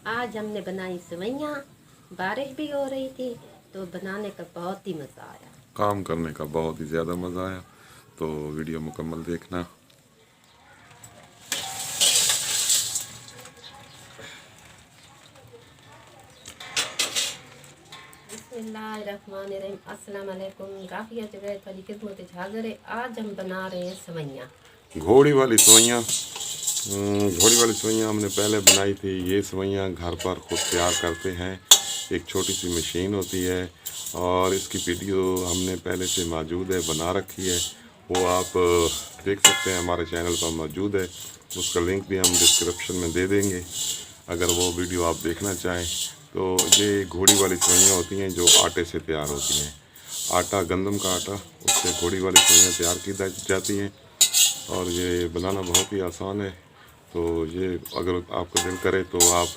आज हमने बनाई सेवैयाँ। बारिश भी हो रही थी तो बनाने का बहुत ही मज़ा आया। काम करने का बहुत ही ज़्यादा मज़ा आया, तो वीडियो मुकम्मल देखना। बिस्मिल्लाहिर्रहमानिर्रहीम। अस्सलाम वालेकुम। काफ़ी अच्छे थोड़ी किस्मत हाज़िर है। आज हम बना रहे हैं सेवैयाँ। घोड़ी वाली सेवैयाँ। घोड़ी वाली सेवैयाँ हमने पहले बनाई थी। ये सेवैयाँ घर पर खुद तैयार करते हैं। एक छोटी सी मशीन होती है और इसकी वीडियो हमने पहले से मौजूद है, बना रखी है। वो आप देख सकते हैं, हमारे चैनल पर मौजूद है। उसका लिंक भी हम डिस्क्रिप्शन में दे देंगे अगर वो वीडियो आप देखना चाहें। तो ये घोड़ी वाली सेवैयाँ होती हैं जो आटे से तैयार होती हैं। आटा, गंदम का आटा, उससे घोड़ी वाली सेवैयाँ तैयार की जाती हैं और ये बनाना बहुत ही आसान है। तो ये अगर आपका दिल करे तो आप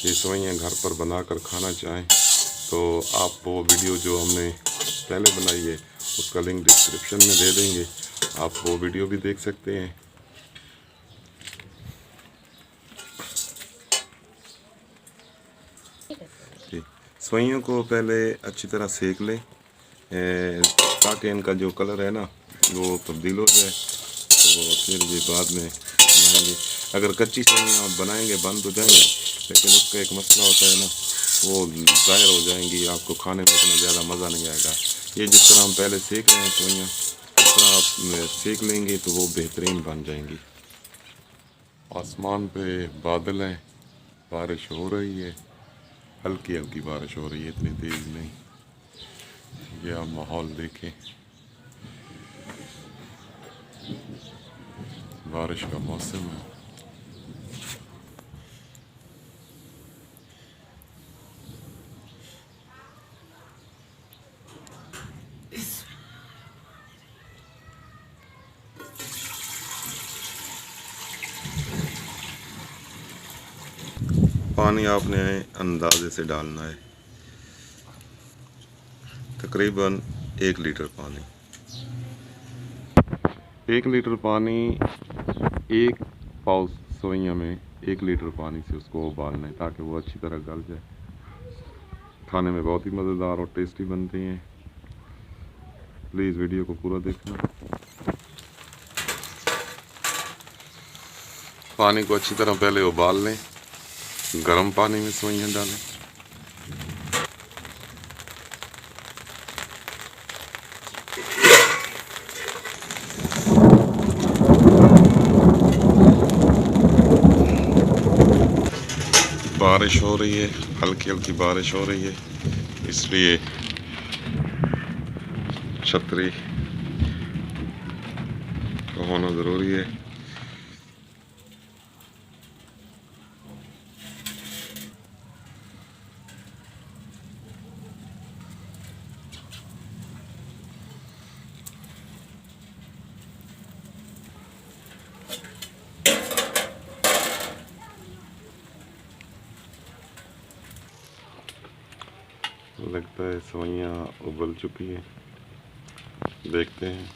ये सेवैयाँ घर पर बनाकर खाना चाहें तो आप वो वीडियो जो हमने पहले बनाई है उसका लिंक डिस्क्रिप्शन में दे देंगे, आप वो वीडियो भी देख सकते हैं। जी, सेवैयों को पहले अच्छी तरह सेक लें ताकि इनका जो कलर है ना वो तब्दील हो जाए, तो फिर ये बाद में बनाएंगे। अगर कच्ची सेवैयाँ आप बनाएंगे बंद हो जाएंगे, लेकिन उसका एक मसला होता है ना, वो ज़ाहिर हो जाएंगी, आपको खाने में इतना ज़्यादा मज़ा नहीं आएगा। ये जिस तरह हम पहले सेक रहे हैं सेवैयाँ, इस तरह आप सेक लेंगे तो वो बेहतरीन बन जाएंगी। आसमान पे बादल हैं, बारिश हो रही है, हल्की हल्की बारिश हो रही है, इतनी तेज़ नहीं। ये आप माहौल देखें, बारिश का मौसम है। पानी आपने अंदाजे से डालना है, तकरीबन 1 लीटर पानी। 1 लीटर पानी, एक पाव सेवैयाँ में 1 लीटर पानी से उसको उबालना है ताकि वो अच्छी तरह गल जाए। खाने में बहुत ही मज़ेदार और टेस्टी बनती हैं। प्लीज़ वीडियो को पूरा देखना। पानी को अच्छी तरह पहले उबाल लें, गर्म पानी में सेवैयाँ डालें। बारिश हो रही है, हल्की हल्की बारिश हो रही है, इसलिए छतरी का होना ज़रूरी है। लगता है सेवैयाँ उबल चुकी है, देखते हैं।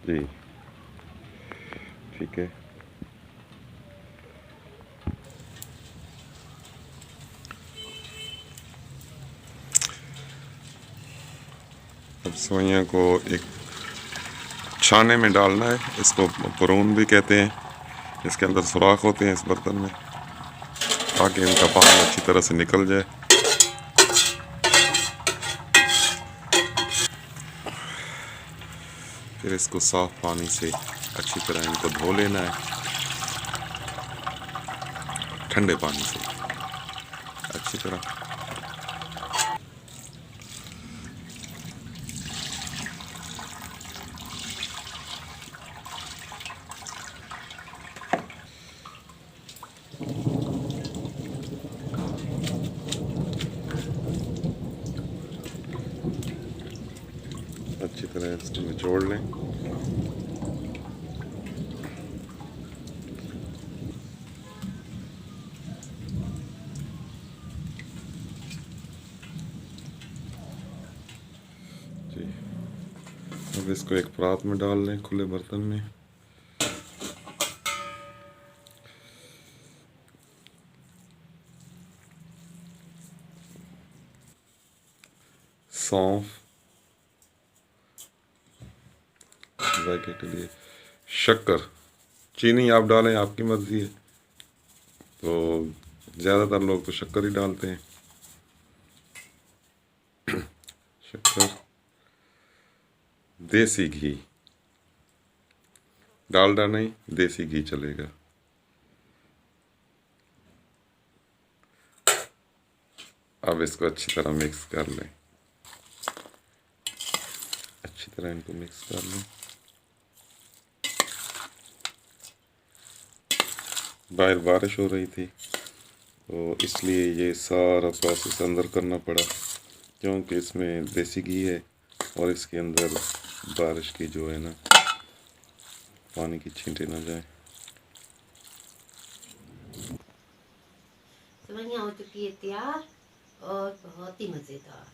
जी ठीक है। अब सेवैयाँ को एक छाने में डालना है, इसको परून भी कहते हैं। इसके अंदर सुराख होते हैं इस बर्तन में ताकि इनका पानी अच्छी तरह से निकल जाए। फिर इसको साफ पानी से अच्छी तरह इनको धो लेना है, ठंडे पानी से अच्छी तरह। अच्छी तरह इसको निचोड़ लें। जी, अब इसको एक परात में डाल लें, खुले बर्तन में। सौंफ, जायके के लिए शक्कर, चीनी आप डालें, आपकी मर्ज़ी है। तो ज़्यादातर लोग तो शक्कर ही डालते हैं। शक्कर, देसी घी, डालडा नहीं, देसी घी चलेगा। अब इसको अच्छी तरह मिक्स कर लें, अच्छी तरह इनको मिक्स कर लें। बाहर बारिश हो रही थी तो इसलिए ये सारा प्रोसेस अंदर करना पड़ा, क्योंकि इसमें देसी घी है और इसके अंदर बारिश की जो है ना, पानी की छींटे ना जाए। सेवइयां हो चुकी है तैयार और बहुत ही मज़ेदार।